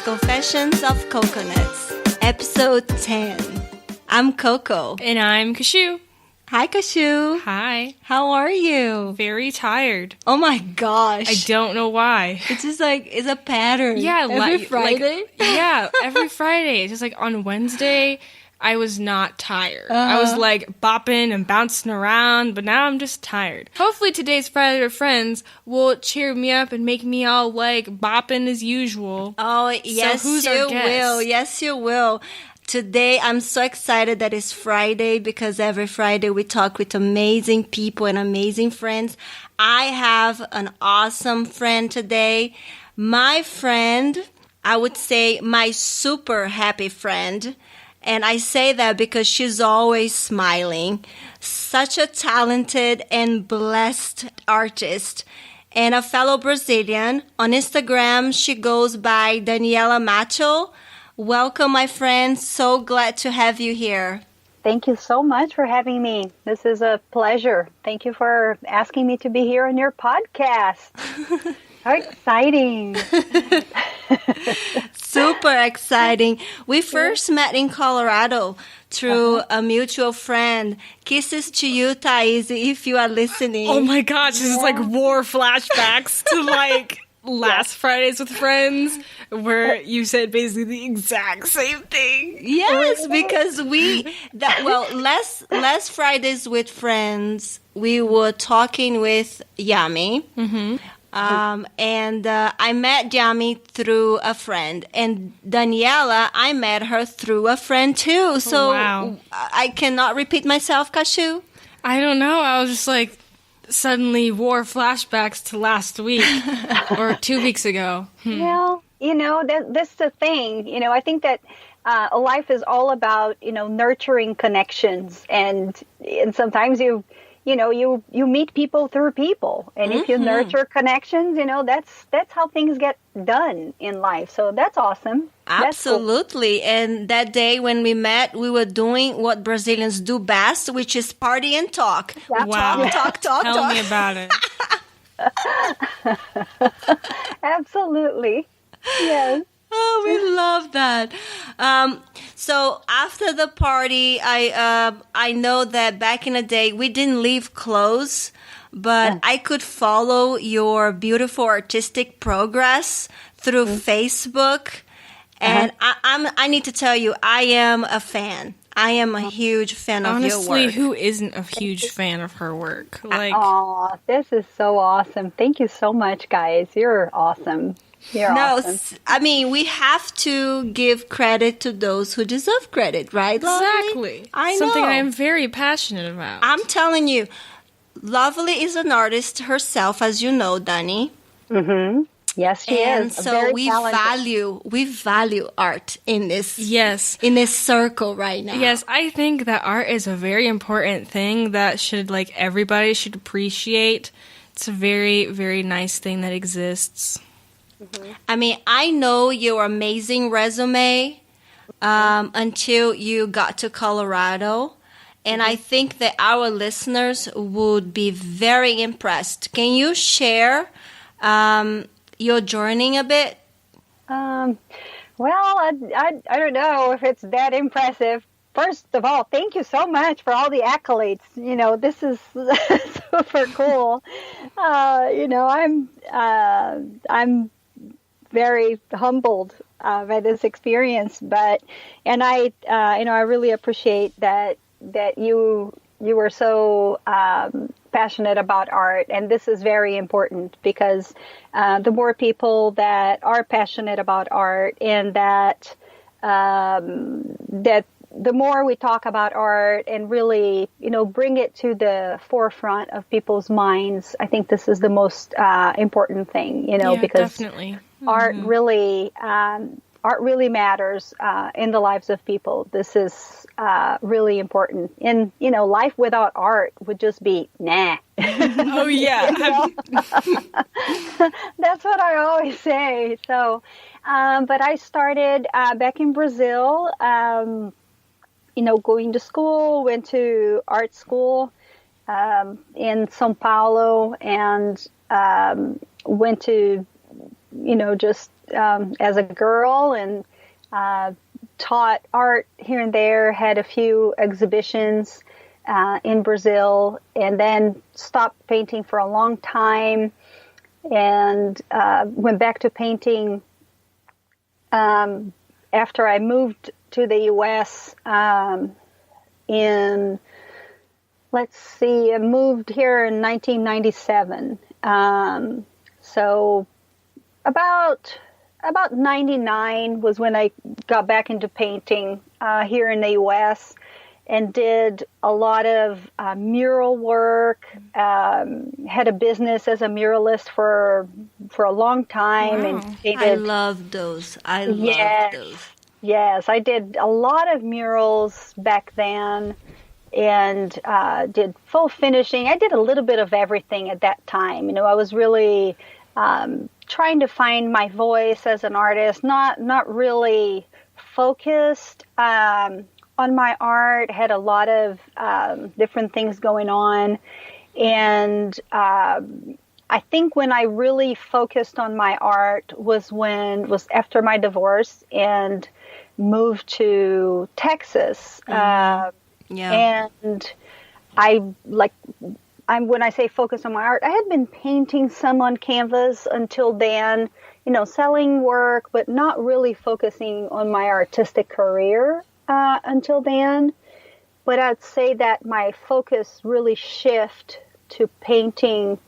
Confessions of Coconuts, Episode 10. I'm Coco. And I'm Kashu. Hi, Kashu. Hi. How are you? Very tired. Oh my gosh. I don't know why. It's just like, it's a pattern. Yeah. Every Friday? Every Friday. It's just like on Wednesday, I was not tired. I was like bopping and bouncing around, but now I'm just tired. Hopefully today's Friday with Friends will cheer me up and make me all like bopping as usual. Oh, yes, so who's you our guest? will. Yes, you will. Today, I'm so excited that it's Friday because every Friday we talk with amazing people and amazing friends. I have an awesome friend today. My friend, I would say my super happy friend. And I say that because she's always smiling. Such a talented and blessed artist. And a fellow Brazilian. On Instagram, she goes by Daniela Macho. Welcome, my friend. So glad to have you here. Thank you so much for having me. This is a pleasure. Thank you for asking me to be here on your podcast. How exciting. Super exciting. We first met in Colorado through a mutual friend. Kisses to you, Thais, if you are listening. Oh my gosh, this is like war flashbacks to like last Fridays with Friends where you said basically the exact same thing. Yes, because last Fridays with Friends, we were talking with Yami. Mm-hmm. And I met Yami through a friend. And Daniela, I met her through a friend too. So wow. I cannot repeat myself, Kashu. I don't know. I was just like suddenly war flashbacks to last week or 2 weeks ago. Well, that's the thing. I think that life is all about, nurturing connections. And sometimes you meet people through people. And if you nurture connections, that's how things get done in life. So that's awesome. Absolutely. Cool. And that day when we met, we were doing what Brazilians do best, which is party and talk. Yeah. Wow. Talk. Tell me about it. Absolutely. Yes. Oh, we love that. So after the party, I know that back in the day we didn't live close, but I could follow your beautiful artistic progress through Facebook, and I need to tell you, I am a fan. I am a huge fan of your work. Honestly, who isn't a huge fan of her work? Aw, this is so awesome. Thank you so much, guys. You're awesome. Awesome. I mean, we have to give credit to those who deserve credit, right, Lovely? Exactly. I know. Something I am very passionate about. I'm telling you, Lovely is an artist herself, as you know, Dani. Mm-hmm. Yes, she and is. So we value art in this circle right now. Yes, I think that art is a very important thing that everybody should appreciate. It's a very, very nice thing that exists. Mm-hmm. I mean, I know your amazing resume until you got to Colorado, and I think that our listeners would be very impressed. Can you share your journey a bit? Well, I don't know if it's that impressive. First of all, thank you so much for all the accolades. This is super cool. I'm very humbled by this experience, and I really appreciate that you were so passionate about art, and this is very important because the more people that are passionate about art, and that the more we talk about art and really bring it to the forefront of people's minds, I think this is the most important thing. Because definitely. art really matters in the lives of people. This is really important. And, life without art would just be, nah. Oh, yeah. That's what I always say. So, but I started back in Brazil, going to school, went to art school in São Paulo, and went to, just as a girl, and taught art here and there, had a few exhibitions in Brazil, and then stopped painting for a long time, and went back to painting after I moved to the U.S. I moved here in 1997. So about 99 was when I got back into painting here in the U.S. and did a lot of mural work. Had a business as a muralist for a long time. Wow. And painted. I love those. I love those. Yes, I did a lot of murals back then, and did full finishing. I did a little bit of everything at that time. You know, I was really trying to find my voice as an artist, not really focused on my art. Had a lot of different things going on, and I think when I really focused on my art was after my divorce and moved to Texas. Yeah. And when I say focus on my art, I had been painting some on canvas until then, you know, selling work, but not really focusing on my artistic career until then. But I'd say that my focus really shifted to painting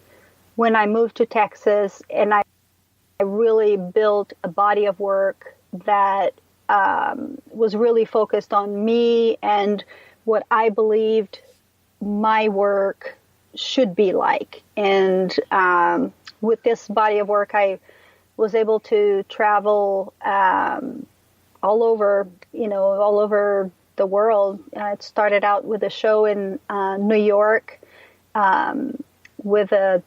when I moved to Texas, and I really built a body of work that was really focused on me and what I believed my work should be like. And with this body of work, I was able to travel all over the world. It started out with a show in New York with a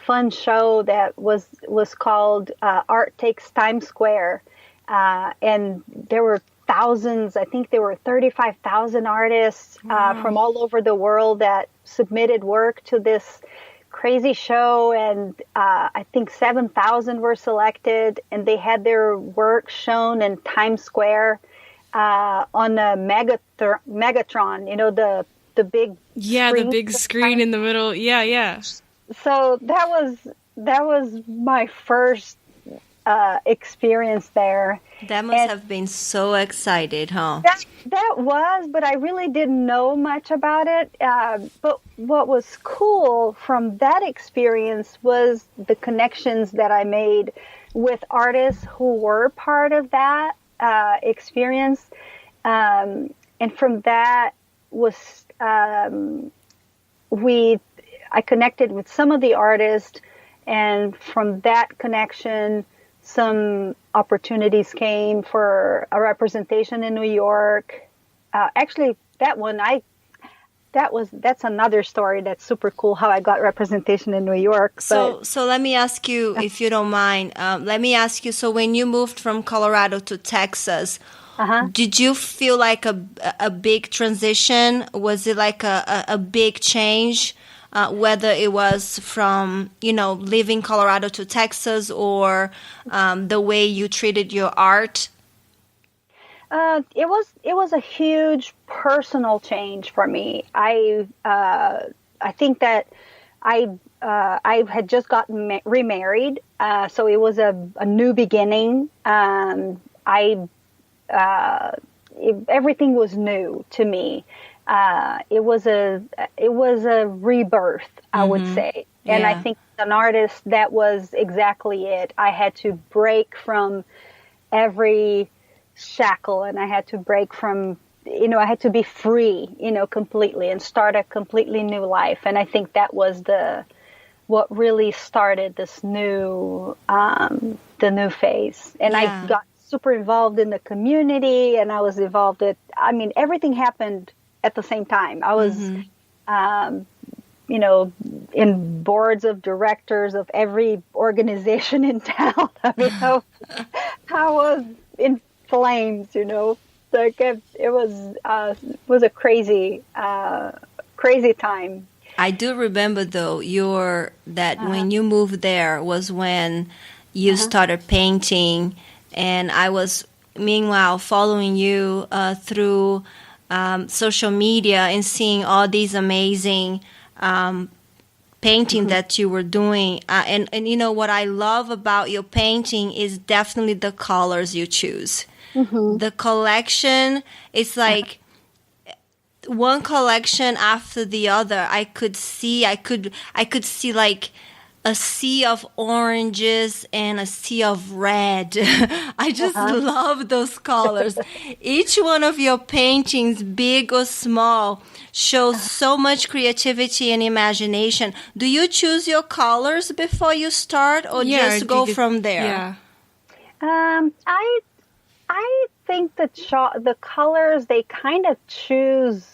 fun show that was called Art Takes Times Square. And there were thousands, I think there were 35,000 artists from all over the world that submitted work to this crazy show. And I think 7,000 were selected, and they had their work shown in Times Square on the Megatron, you know, the big the big screen in the middle. Yeah. So that was my first experience there. That must have been so excited, huh? That was, but I really didn't know much about it. But what was cool from that experience was the connections that I made with artists who were part of that experience. And from that was I connected with some of the artists, and from that connection, some opportunities came for a representation in New York. Actually, that's another story that's super cool, how I got representation in New York. So let me ask you, if you don't mind, so when you moved from Colorado to Texas, did you feel like a big transition? Was it like a big change? Whether it was from, leaving Colorado to Texas, or the way you treated your art? It was a huge personal change for me. I think that I had just gotten remarried, so it was a new beginning. Everything was new to me. It was a rebirth, I would say. And I think as an artist, that was exactly it. I had to break from every shackle, and I had to break from, I had to be free, completely, and start a completely new life. And I think that was what really started this new, the new phase. And I got super involved in the community, and I was involved everything happened at the same time. I was, in boards of directors of every organization in town. I mean, I was in flames, Like it was a crazy time. I do remember though when you moved there was when you started painting, and I was meanwhile following you through social media and seeing all these amazing painting that you were doing. And you know what I love about your painting is definitely the colors you choose. The collection is like one collection after the other. I could see like a sea of oranges and a sea of red. I just love those colors. Each one of your paintings, big or small, shows so much creativity and imagination. Do you choose your colors before you start, or just go from there? Yeah. I think the colors, they kind of choose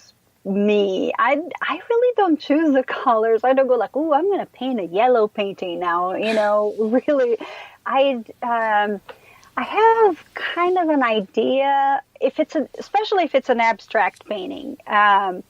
me. I really don't choose the colors. I don't go like, "Ooh, I'm going to paint a yellow painting now." You know, really, I have kind of an idea especially if it's an abstract painting, and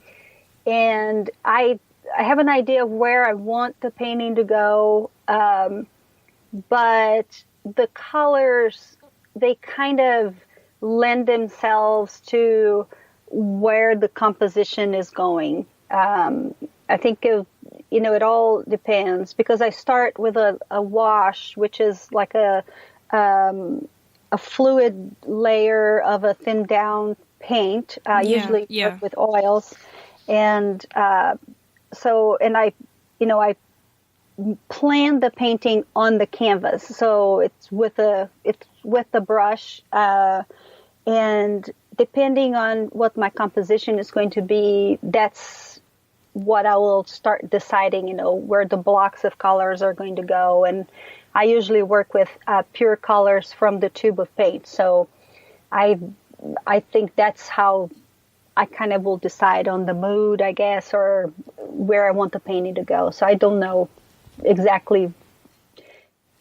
I have an idea of where I want the painting to go, but the colors, they kind of lend themselves to where the composition is going. I think it all depends, because I start with a wash, which is like a fluid layer of a thinned down paint, usually work with oils, and I plan the painting on the canvas, so it's with the brush, and depending on what my composition is going to be, that's what I will start deciding, where the blocks of colors are going to go. And I usually work with pure colors from the tube of paint. So I think that's how I kind of will decide on the mood, I guess, or where I want the painting to go. So I don't know exactly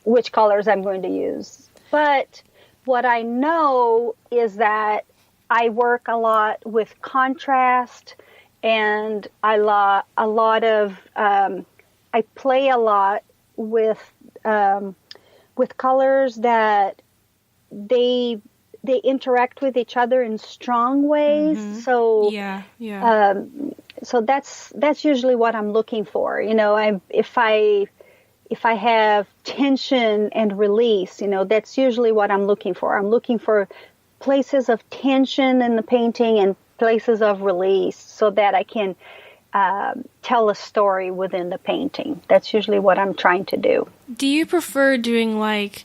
which colors I'm going to use. But what I know is that I work a lot with contrast, and I play a lot with colors that they interact with each other in strong ways. So so that's usually what I'm looking for. If I have tension and release, that's usually what I'm looking for. I'm looking for places of tension in the painting and places of release, so that I can tell a story within the painting. That's usually what I'm trying to do. Do you prefer doing like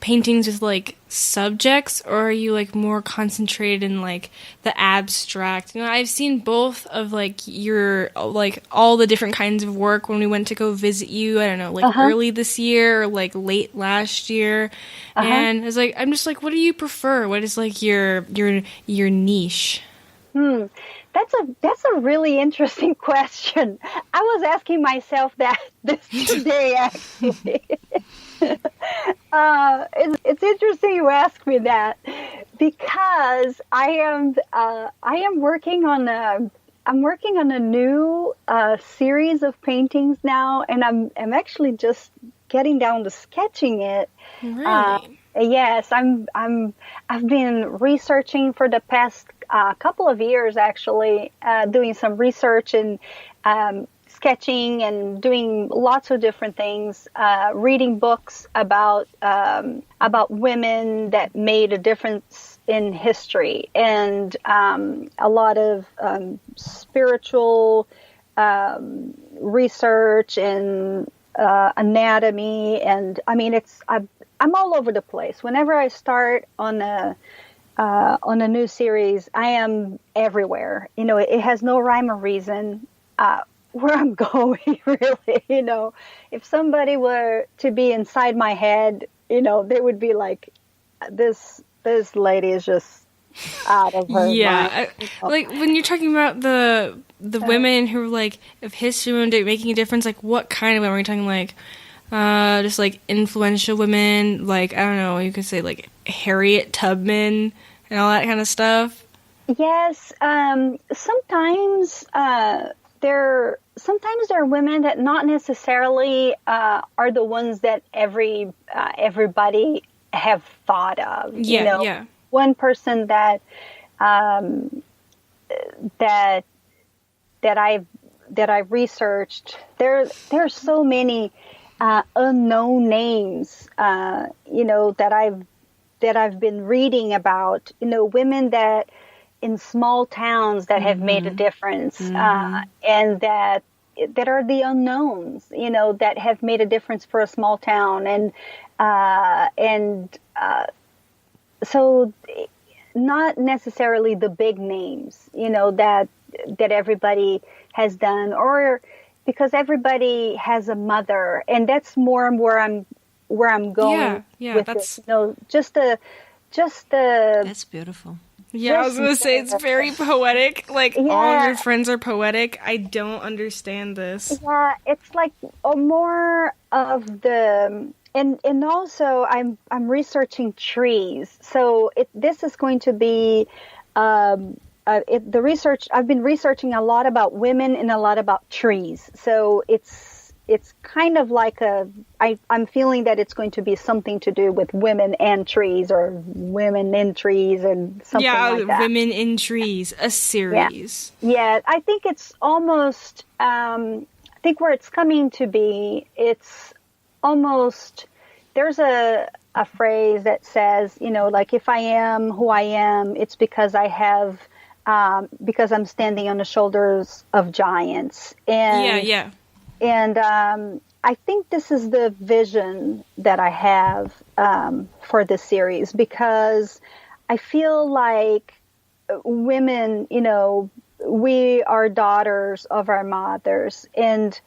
paintings with like subjects, or are you like more concentrated in like the abstract? I've seen both of like your like all the different kinds of work when we went to go visit you. I don't know, like early this year or like late last year, and it's like I'm just like, what do you prefer? What is like your niche? That's a really interesting question. I was asking myself that this today, actually. It's interesting you ask me that, because I am working on a new series of paintings now, and I'm actually just getting down to sketching it. Really? Yes, I've been researching for the past couple of years, actually, doing some research and sketching and doing lots of different things, reading books about women that made a difference in history, and a lot of spiritual research and anatomy, and I mean, I'm all over the place. Whenever I start on a new series, I am everywhere. It has no rhyme or reason where I'm going, really. If somebody were to be inside my head, they would be like, this lady is just out of her mind. Like when you're talking about the women who are like of history making a difference, like what kind of women are you talking? Like just like influential women, like I don't know, you could say like Harriet Tubman and all that kind of stuff. Yes, sometimes sometimes there are women that not necessarily are the ones that everybody have thought of. Yeah. One person that that I've researched. There's so many unknown names. That I've been reading about. Women that in small towns that have made a difference, and that are the unknowns. That have made a difference for a small town, so not necessarily the big names. That everybody has done, or because everybody has a mother, and that's more where I'm going. With that's this. Just the. That's beautiful. Yeah, I was going to say, it's very poetic. Like, all of your friends are poetic. I don't understand this. Yeah, it's like more of the... And also, I'm researching trees. So this is going to be... the research... I've been researching a lot about women and a lot about trees. So it's kind of like I'm feeling that it's going to be something to do with women and trees, or women in trees, and something like that. Women in Trees, a series. Yeah, I think it's almost, I think where it's coming to be, it's almost, there's a phrase that says, like, if I am who I am, it's because because I'm standing on the shoulders of giants. And Yeah. And I think this is the vision that I have for this series, because I feel like women, we are daughters of our mothers, and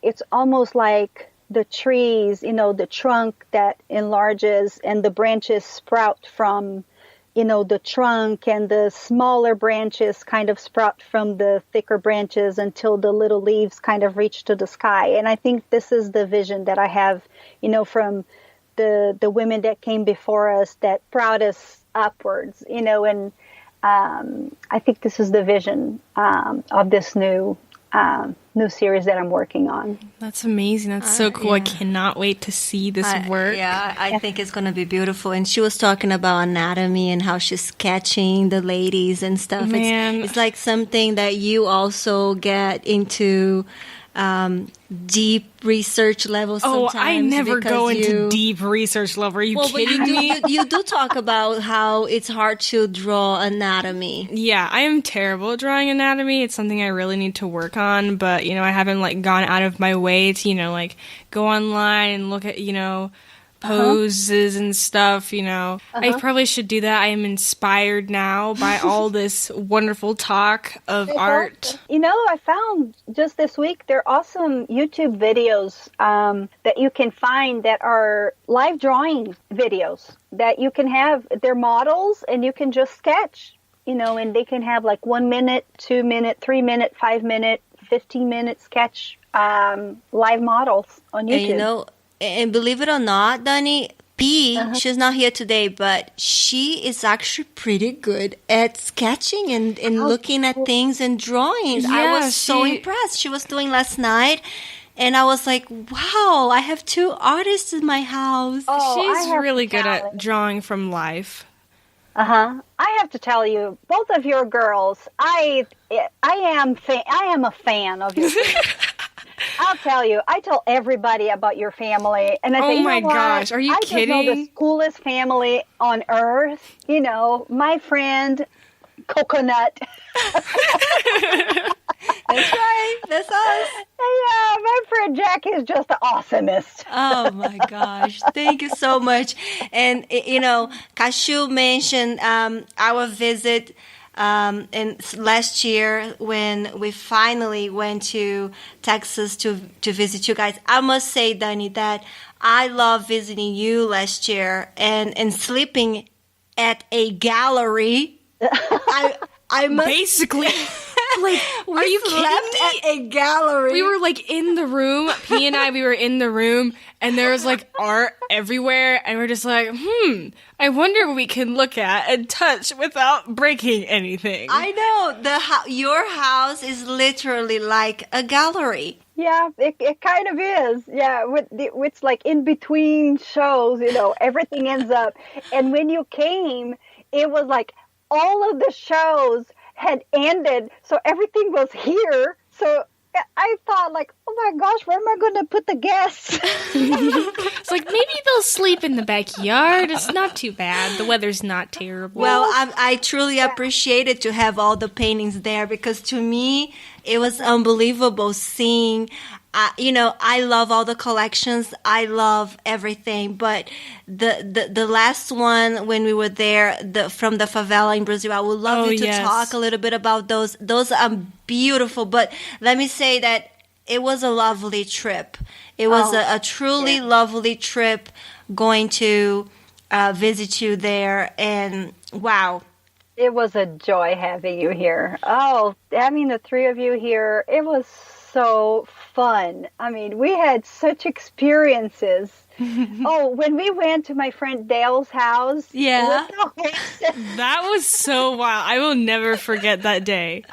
it's almost like the trees, the trunk that enlarges and the branches sprout from the trunk, and the smaller branches kind of sprout from the thicker branches until the little leaves kind of reach to the sky. And I think this is the vision that I have, from the women that came before us that brought us upwards, and I think this is the vision of this new series that I'm working on. That's amazing. That's so cool. Yeah. I cannot wait to see this work. Yeah, I think it's going to be beautiful. And she was talking about anatomy and how she's sketching the ladies and stuff. Man. It's like something that you also get into deep research level sometimes. Oh, I never go into deep research level. Are you kidding me? You do talk about how it's hard to draw anatomy. Yeah, I am terrible at drawing anatomy. It's something I really need to work on, but, I haven't, gone out of my way to, go online and look at, poses and stuff, I probably should do that. I am inspired now by all this wonderful talk of art. Awesome. I found just this week there are awesome YouTube videos that you can find that are live drawing videos that you can have. They're models, and you can just sketch, and they can have 1 minute, 2 minute, 3 minute, 5 minute, 15-minute sketch live models on YouTube. And believe it or not, Dani, she's not here today, but she is actually pretty good at sketching and looking at things and drawings. Yeah, I was so impressed. She was doing last night, and I was like, wow, I have 2 artists in my house. She's really good at drawing from life. I have to tell you, both of your girls, I am a fan of your I'll tell you, I tell everybody about your family, and I say, oh my gosh, are you kidding? I just know the coolest family on earth. My friend Coconut. That's right. That's us. Yeah, my friend Jack is just the awesomest. Oh my gosh. Thank you so much. And, Kashu mentioned our visit last year when we finally went to Texas to visit you guys. I must say, Dani, that I love visiting you last year and sleeping at a gallery. I must basically like, are you kidding me? At a gallery. We were like in the room, P and I, we were in the room, and there was like art everywhere, and we're just like, I wonder what we can look at and touch without breaking anything. I know, your house is literally like a gallery. Yeah, it kind of is. Yeah, it's like in between shows, everything ends up. And when you came, it was like all of the shows had ended, so everything was here. So I thought, like, oh my gosh, where am I going to put the guests? It's like, maybe they'll sleep in the backyard. It's not too bad. The weather's not terrible. Well, I truly appreciated to have all the paintings there, because to me, it was unbelievable seeing, I love all the collections. I love everything. But the last one, when we were there, from the favela in Brazil, I would love you to talk a little bit about those. Those are beautiful. But let me say that it was a lovely trip. It was a truly lovely trip going to visit you there. And wow. It was a joy having you here. Oh, having the three of you here, it was so fun. I mean, we had such experiences. When we went to my friend Dale's house. Yeah. That was so wild. I will never forget that day.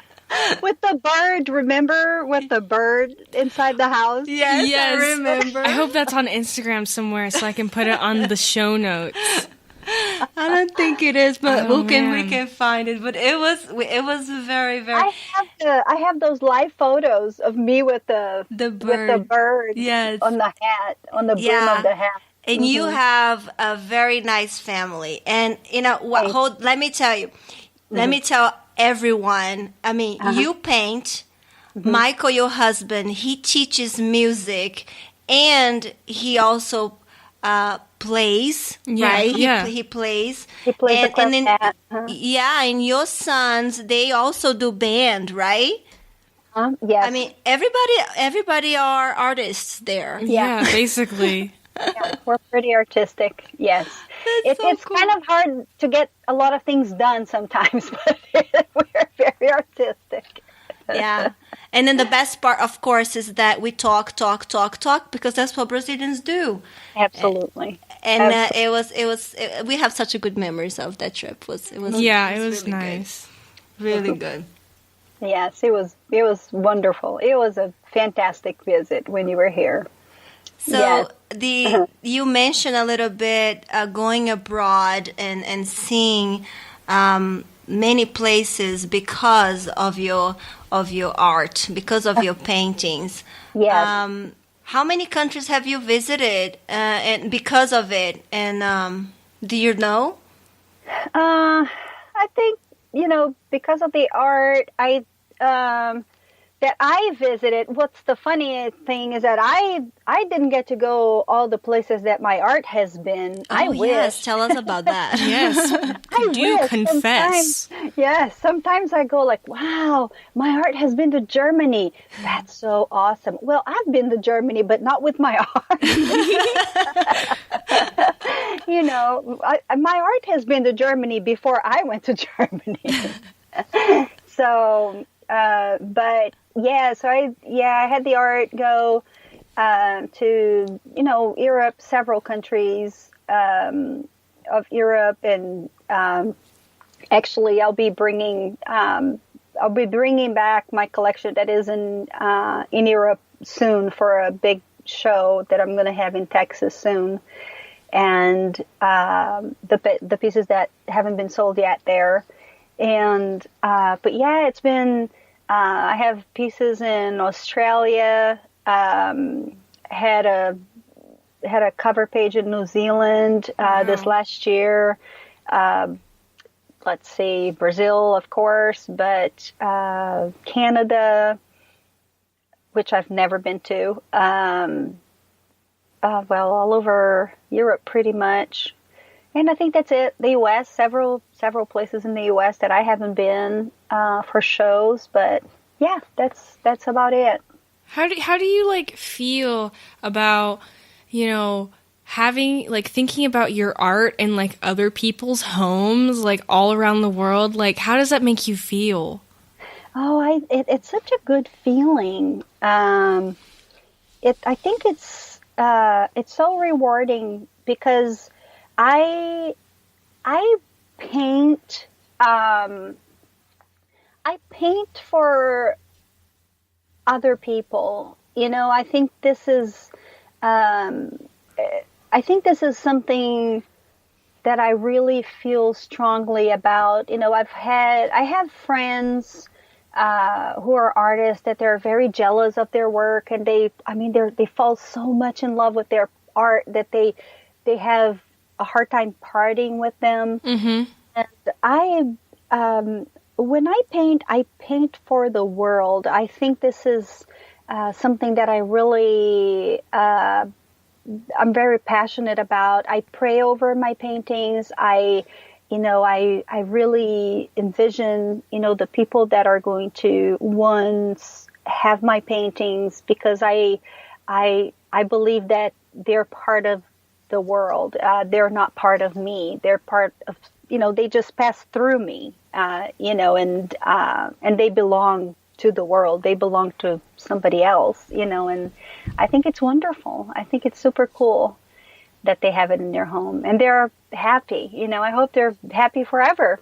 With the bird, remember? With the bird inside the house? Yes, I remember. I hope that's on Instagram somewhere so I can put it on the show notes. I don't think it is, but we can find it. But it was very, very. I have those live photos of me with the bird. With the bird. Yes. On the hat, on the brim of the hat. And you have a very nice family. And what? Let me tell you. Let me tell everyone. I mean, you paint. Michael, your husband, he teaches music, and he also plays, right? Yeah. He plays. He plays and then, hat. And your sons, they also do band, right? Yes. I mean, everybody are artists there. Yeah, basically. Yeah, we're pretty artistic. Yes. It's cool. kind of hard to get a lot of things done sometimes, but we're very artistic. Yeah. And then the best part, of course, is that we talk, because that's what Brazilians do. Absolutely. And we have such a good memories of that trip. It was really nice. Good. Really good. Yes, it was wonderful. It was a fantastic visit when you were here. So you mentioned a little bit going abroad and seeing many places because of your art, because of your paintings. Yes. How many countries have you visited and because of it? And do you know? I think, because of the art, that I visited. What's the funny thing is that I didn't get to go all the places that my art has been. I wish. Yes, tell us about that. Yes, do confess. Sometimes I go like, wow, my art has been to Germany. That's so awesome. Well, I've been to Germany, but not with my art. My art has been to Germany before I went to Germany. So, but yeah, so I had the art go to, Europe, several countries of Europe, and actually I'll be bringing back my collection that is in Europe soon for a big show that I'm going to have in Texas soon, and the pieces that haven't been sold yet there. And, but yeah, it's been, I have pieces in Australia, had a cover page in New Zealand, this last year. Let's see, Brazil, of course, but, Canada, which I've never been to, all over Europe pretty much. And I think that's it. The U.S., several places in the U.S. that I haven't been for shows, but yeah, that's about it. How do you feel about having thinking about your art in other people's homes all around the world? How does that make you feel? It's such a good feeling. I think it's so rewarding because I paint. I paint for other people. I think this is. I think this is something that I really feel strongly about. I have friends who are artists that they're very jealous of their work, and they fall so much in love with their art that they have a hard time parting with them. Mm-hmm. And when I paint for the world. I think this is something that I really, I'm very passionate about. I pray over my paintings. I really envision, the people that are going to once have my paintings, because I believe that they're part of the world. They're not part of me. They're part of, they just pass through me, and they belong to the world. They belong to somebody else, and I think it's wonderful. I think it's super cool that they have it in their home and they're happy. I hope they're happy forever,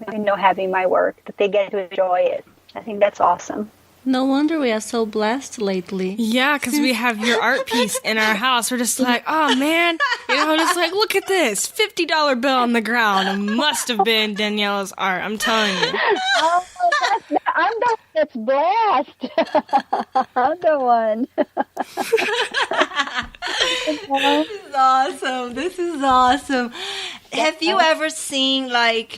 having my work, that they get to enjoy it. I think that's awesome. No wonder we are so blessed lately. Yeah, because we have your art piece in our house. We're just like, oh man, just like, look at this $50 bill on the ground. It must have been Daniela's art. I'm telling you. Oh, I'm the one that's blessed. I'm the one. This is awesome. Have you ever seen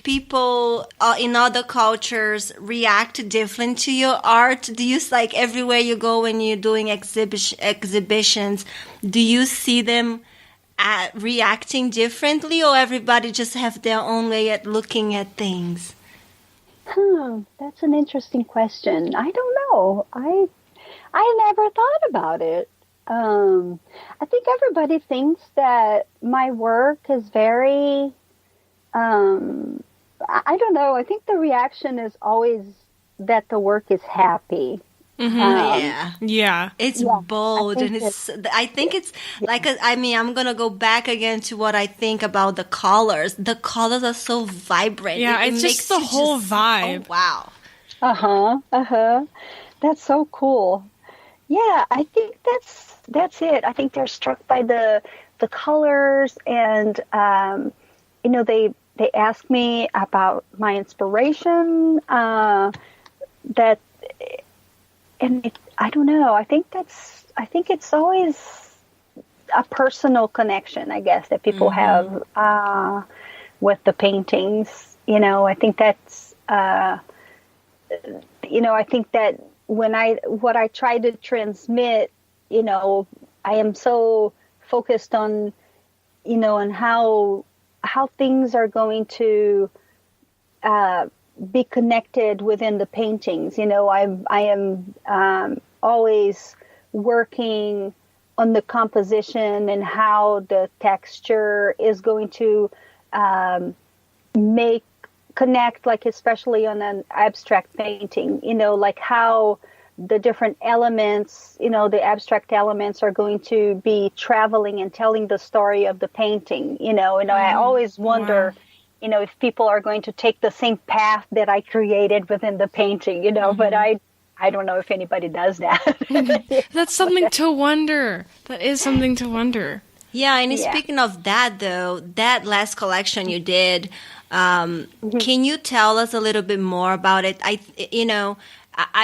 people in other cultures react different to your art? Do you everywhere you go when you're doing exhibitions, do you see them reacting differently, or everybody just have their own way at looking at things? That's an interesting question. I don't know. I never thought about it. I think everybody thinks that my work is very, I don't know. I think the reaction is always that the work is happy. Mm-hmm. Yeah. It's bold, and I think it's I'm going to go back again to what I think about the colors. The colors are so vibrant. Yeah, it's just the whole vibe. Oh, wow. That's so cool. Yeah, I think that's it. I think they're struck by the colors, and they ask me about my inspiration. I don't know. I think it's always a personal connection, I guess, that people have with the paintings. I think that's I think that what I try to transmit, I am so focused on, on how things are going to be connected within the paintings. I am always working on the composition and how the texture is going to connect, especially on an abstract painting, how the different elements, the abstract elements are going to be traveling and telling the story of the painting, and I always wonder, if people are going to take the same path that I created within the painting, but I don't know if anybody does that. That's something to wonder. That is something to wonder. Yeah, and speaking of that, though, that last collection you did, can you tell us a little bit more about it? I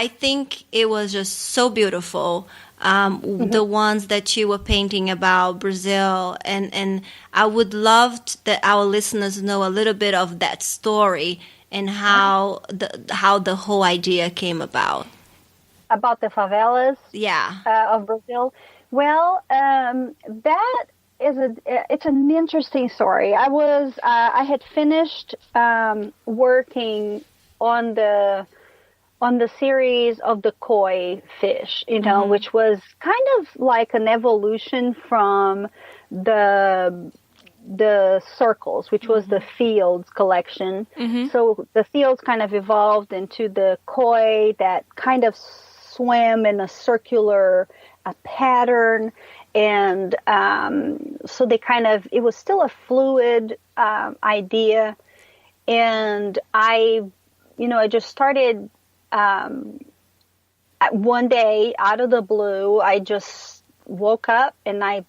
think it was just so beautiful. The ones that you were painting about Brazil, and I would love that our listeners know a little bit of that story and how the whole idea came about. About the favelas, of Brazil. Well, that is it's an interesting story. I had finished working on the series of the koi fish, which was kind of like an evolution from the the circles, which was the fields collection. So the fields kind of evolved into the koi that kind of swam in a circular pattern. And so they kind of, it was still a fluid idea. And I just started one day out of the blue. I just woke up and I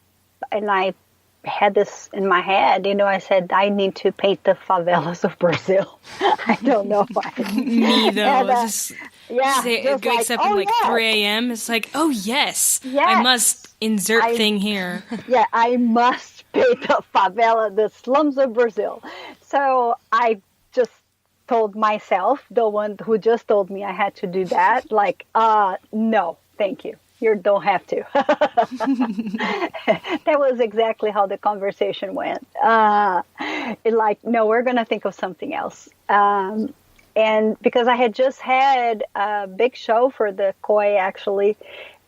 had this in my head. I said, I need to paint the favelas of Brazil. I don't know why. Me though. And, It wakes up at 3 a.m. It's like, oh yes, I must insert thing here. Yeah, I must paint the favela, the slums of Brazil. So I just told myself, the one who just told me I had to do that, no, thank you. You don't have to. That was exactly how the conversation went. No, we're going to think of something else. And because I had just had a big show for the koi, actually,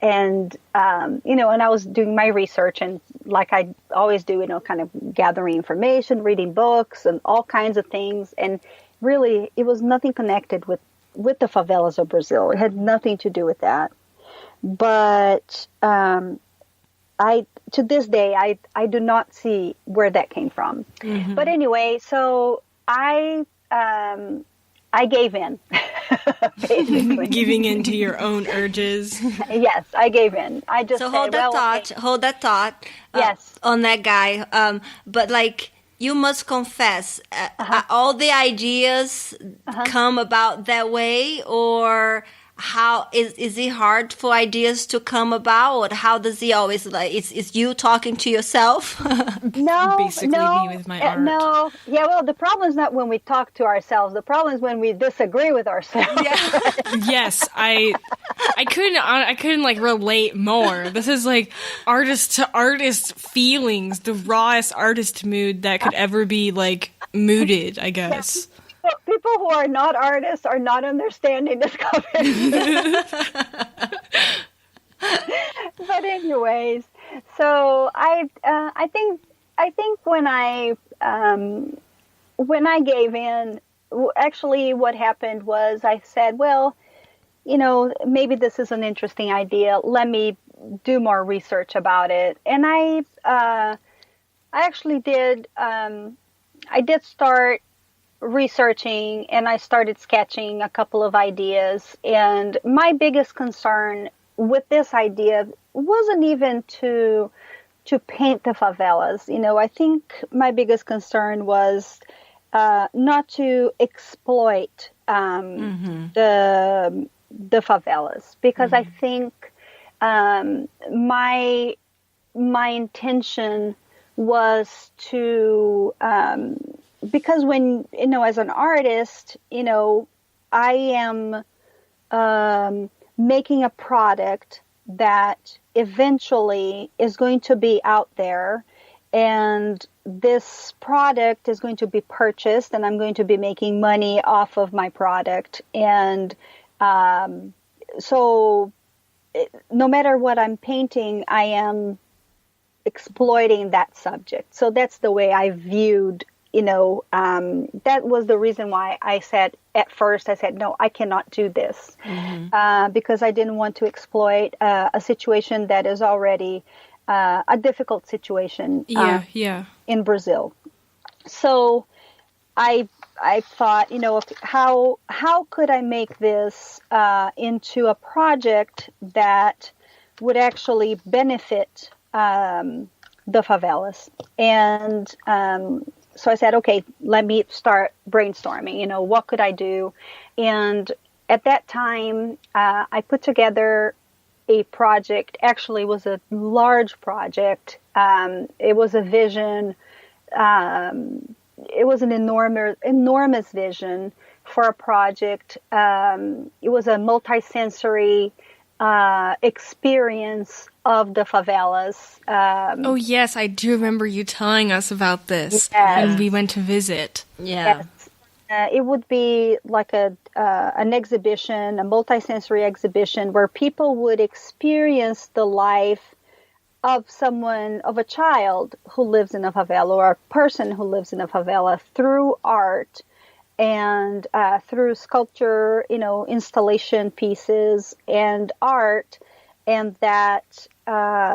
and, and I was doing my research, and like I always do, kind of gathering information, reading books and all kinds of things. And really, it was nothing connected with the favelas of Brazil. It had nothing to do with that. But to this day, I do not see where that came from. But anyway, so I gave in, basically. Giving in to your own urges. Yes, I gave in. I just hold that thought. Yes. On that guy. But you must confess, all the ideas come about that way, or how is it hard for ideas to come about, or how does he always is you talking to yourself? No, basically me with my art. No, yeah. Well, the problem is not when we talk to ourselves. The problem is when we disagree with ourselves. Yeah. Yes, I couldn't relate more. This is artist to artist feelings, the rawest artist mood that could ever be mooded, I guess. People who are not artists are not understanding this conversation. But anyways, so I think when I gave in, actually what happened was I said, well, maybe this is an interesting idea. Let me do more research about it. And I actually did. I did start researching, and I started sketching a couple of ideas. And my biggest concern with this idea wasn't even to paint the favelas. I think my biggest concern was not to exploit the favelas, because I think my intention was to because when, as an artist, I am making a product that eventually is going to be out there, and this product is going to be purchased, and I'm going to be making money off of my product. And so no matter what I'm painting, I am exploiting that subject. So that's the way I viewed, that was the reason why I said, at first, no, I cannot do this, because I didn't want to exploit a situation that is already a difficult situation in Brazil. So I thought, how could I make this into a project that would actually benefit the favelas? And so I said, okay, let me start brainstorming, what could I do? And at that time, I put together a project. Actually, it was a large project. It was a vision. It was an enormous vision for a project. It was a multi-sensory experience of the favelas. Oh yes, I do remember you telling us about this, yes. when we went to visit. Yeah. Yes. It would be like an exhibition, a multi-sensory exhibition, where people would experience the life of someone, of a child who lives in a favela, or a person who lives in a favela, through art and through sculpture, installation pieces and art. And that I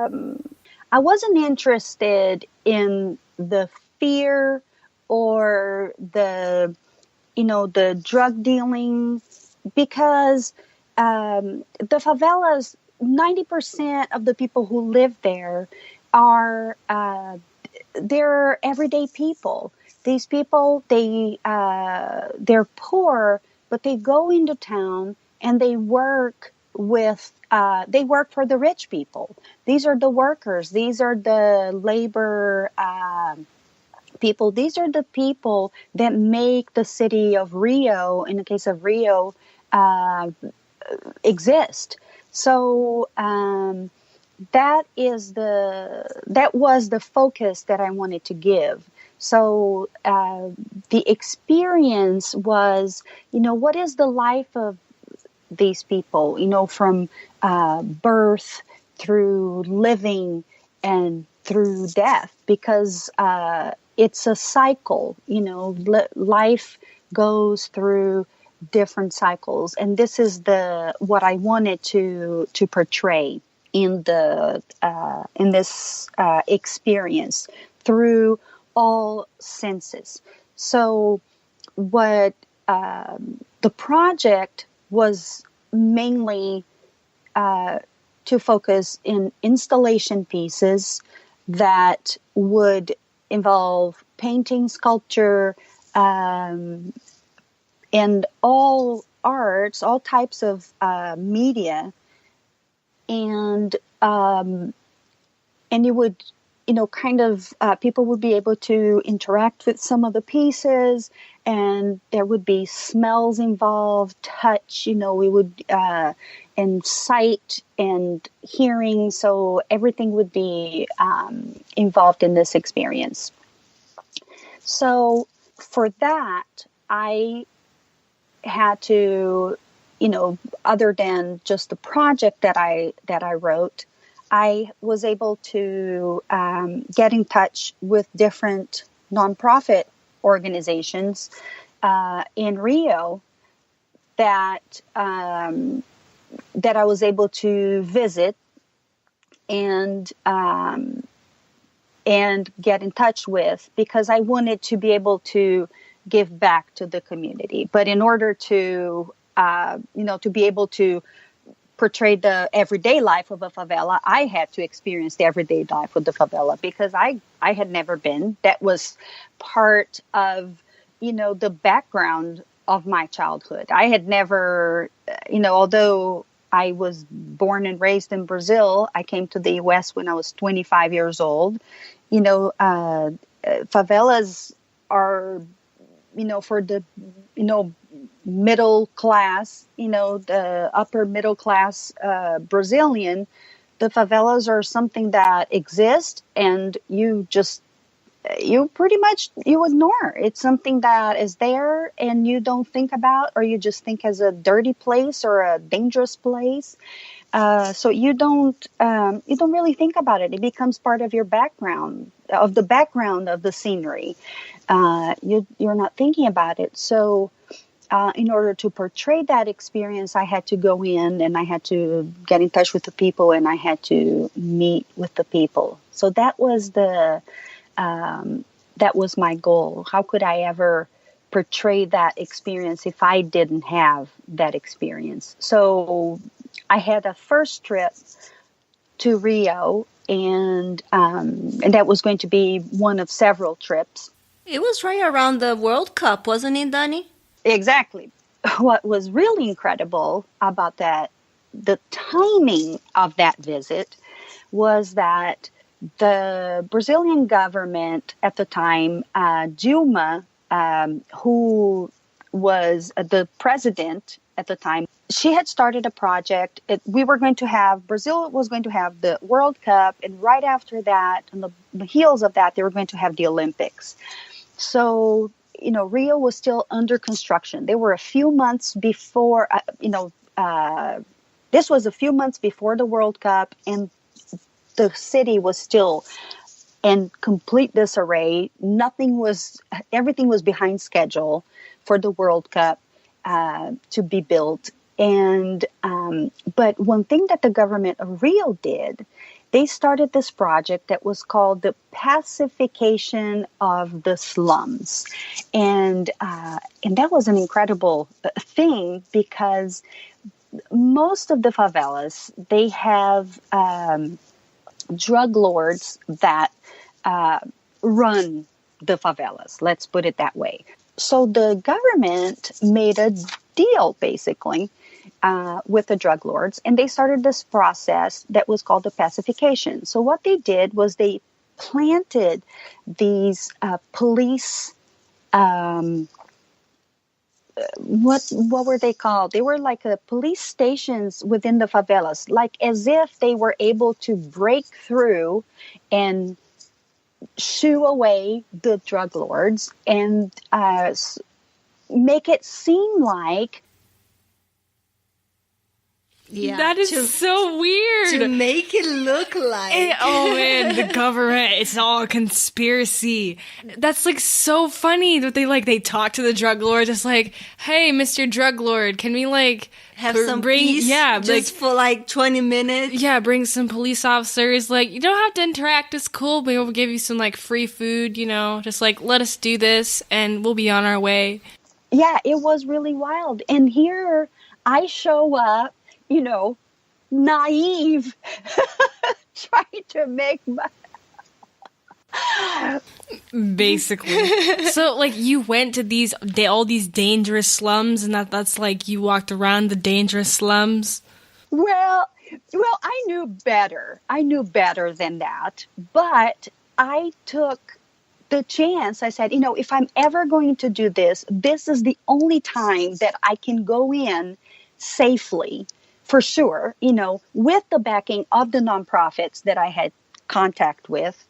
wasn't interested in the fear or the drug dealing, because the favelas, 90% of the people who live there are they're everyday people. These people, they're poor, but they go into town and they work for the rich people. These are the workers. These are the labor people. These are the people that make the city of Rio, in the case of Rio, exist. So that was the focus that I wanted to give. So the experience was, what is the life of these people, from birth through living and through death, because it's a cycle. Life goes through different cycles, and this is what I wanted to portray in this experience through all senses. So what the project was mainly to focus in installation pieces that would involve painting, sculpture, and all arts, all types of media, and you would, people would be able to interact with some of the pieces, and there would be smells involved, touch, we would, and sight and hearing. So everything would be involved in this experience. So for that, I had to, other than just the project that I wrote, I was able to get in touch with different nonprofit organizations in Rio that I was able to visit and get in touch with, because I wanted to be able to give back to the community. But in order to to be able to portray the everyday life of a favela, I had to experience the everyday life of the favela, because I had never been. That was part of, the background of my childhood. I had never, although I was born and raised in Brazil, I came to the U.S. when I was 25 years old. Favelas are, for the, middle class, the upper middle class Brazilian, the favelas are something that exist, and you ignore. It's something that is there and you don't think about, or you just think as a dirty place or a dangerous place. So you don't really think about it. It becomes part of your background of the scenery. You're not thinking about it. So in order to portray that experience, I had to go in and I had to get in touch with the people, and I had to meet with the people. So that was my goal. How could I ever portray that experience if I didn't have that experience? So I had a first trip to Rio, and that was going to be one of several trips. It was right around the World Cup, wasn't it, Dani? Exactly. What was really incredible about that, the timing of that visit, was that the Brazilian government at the time, Dilma, who was the president at the time, she had started a project. Brazil was going to have the World Cup, and right after that, on the heels of that, they were going to have the Olympics. So, Rio was still under construction. They were a few months before, this was a few months before the World Cup, and the city was still in complete disarray. Everything was behind schedule for the World Cup to be built. And but one thing that the government of Rio did, they started this project that was called the pacification of the slums, and that was an incredible thing, because most of the favelas, they have drug lords that run the favelas. Let's put it that way. So the government made a deal, basically, with the drug lords, and they started this process that was called the pacification. So what they did was they planted these police. What were they called? They were like police stations within the favelas, like as if they were able to break through and shoo away the drug lords and make it seem like. Yeah, that is so weird. To make it look like. Man, the government, it's all a conspiracy. That's like so funny that they talk to the drug lord. It's like, hey, Mr. Drug Lord, can we have some peace? Yeah, just for 20 minutes. Yeah, bring some police officers. You don't have to interact. It's cool. Maybe we'll give you some free food, just let us do this and we'll be on our way. Yeah, it was really wild. And here I show up, naive, trying to make basically. So you went to all these dangerous slums, and that's you walked around the dangerous slums. Well, I knew better. I knew better than that, but I took the chance. I said, if I'm ever going to do this, this is the only time that I can go in safely. For sure, with the backing of the nonprofits that I had contact with.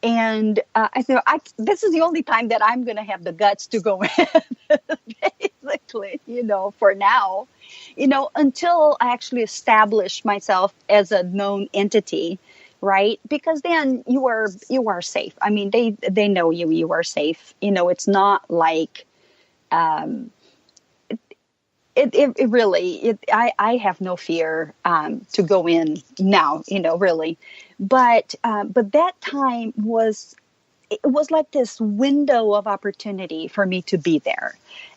And I said, this is the only time that I'm going to have the guts to go in, basically, for now, until I actually establish myself as a known entity, right? Because then you are safe. I mean, they know you are safe. It's not like... It really, I have no fear to go in now, really. But that time it was like this window of opportunity for me to be there.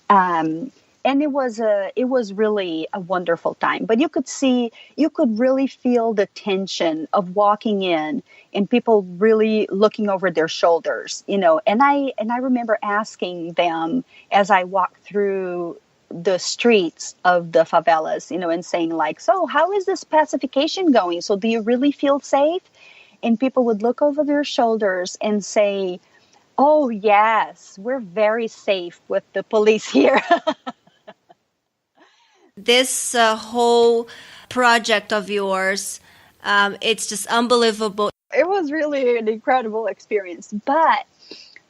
And it was really a wonderful time. But you could really feel the tension of walking in and people really looking over their shoulders, and I remember asking them as I walked through the streets of the favelas, and saying so how is this pacification going? So do you really feel safe? And people would look over their shoulders and say, oh, yes, we're very safe with the police here. This whole project of yours, it's just unbelievable. It was really an incredible experience. But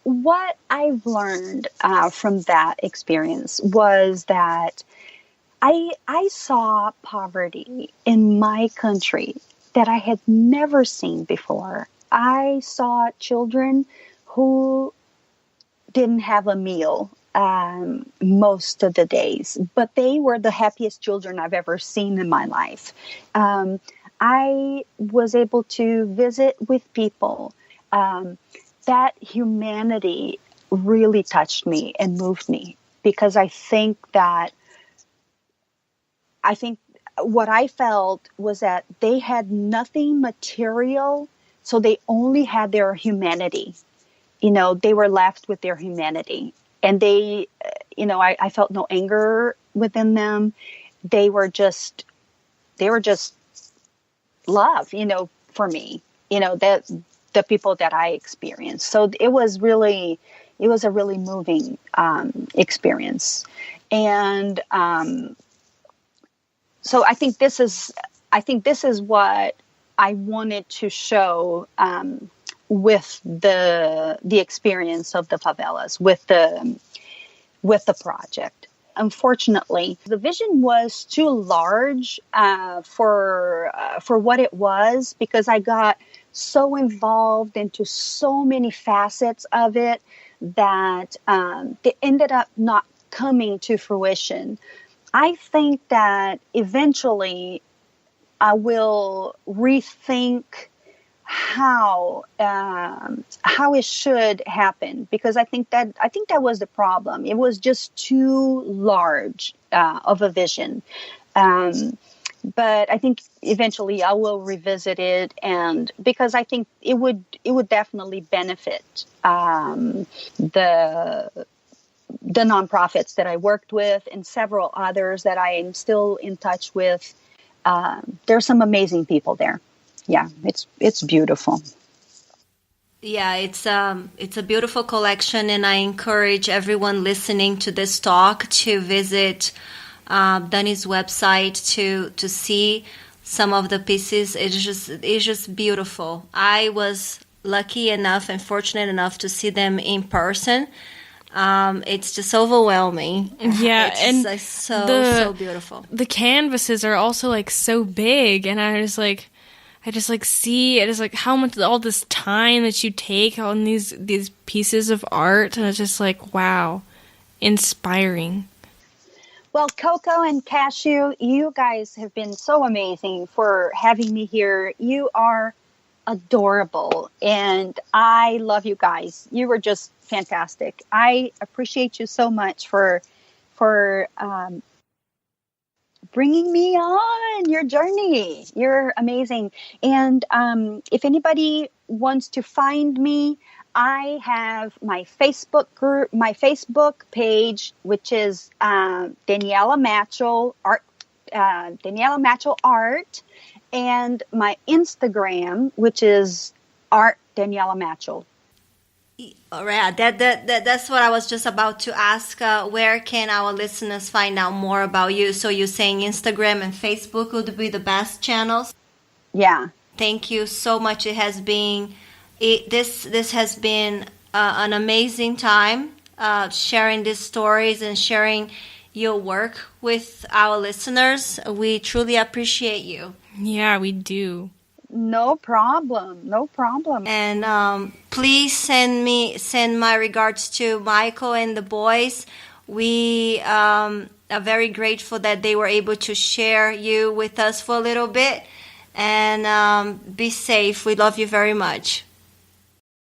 what I've learned from that experience was that I saw poverty in my country that I had never seen before. I saw children who didn't have a meal most of the days, but they were the happiest children I've ever seen in my life. I was able to visit with people. That humanity really touched me and moved me, because I think what I felt was that they had nothing material, so they only had their humanity. They were left with their humanity, and they, I felt no anger within them. They were just love, for me, that the people that I experienced. So it was a really moving experience. And so I think this is what I wanted to show with the experience of the favelas, with the project. Unfortunately, the vision was too large for what it was, because I got so involved into so many facets of it that they ended up not coming to fruition. I think that eventually I will rethink how it should happen, because I think that was the problem. It was just too large of a vision. But I think eventually I will revisit it, and because I think it would definitely benefit the nonprofits that I worked with and several others that I am still in touch with. There's some amazing people there. Yeah, it's beautiful. Yeah, it's a beautiful collection, and I encourage everyone listening to this talk to visit Dani's website to see some of the pieces. It's just beautiful. I was lucky enough and fortunate enough to see them in person. It's just overwhelming. Yeah, it's and like so beautiful. The canvases are also like so big, and I just like see it is like how much all this time that you take on these pieces of art, and it's just like, wow, inspiring. Well, Coco and Cashew, you guys have been so amazing for having me here. You are adorable, and I love you guys. You were just fantastic. I appreciate you so much for bringing me on your journey. You're amazing. And if anybody wants to find me, I have my Facebook group, my Facebook page, which is Daniela Macho Art, and my Instagram, which is Art Daniela Macho. All right, that's what I was just about to ask. Where can our listeners find out more about you? So you're saying Instagram and Facebook would be the best channels? Yeah. Thank you so much. It has been this has been an amazing time sharing these stories and sharing your work with our listeners. We truly appreciate you. Yeah, we do. No problem. And please send my regards to Michael and the boys. We are very grateful that they were able to share you with us for a little bit. And be safe. We love you very much.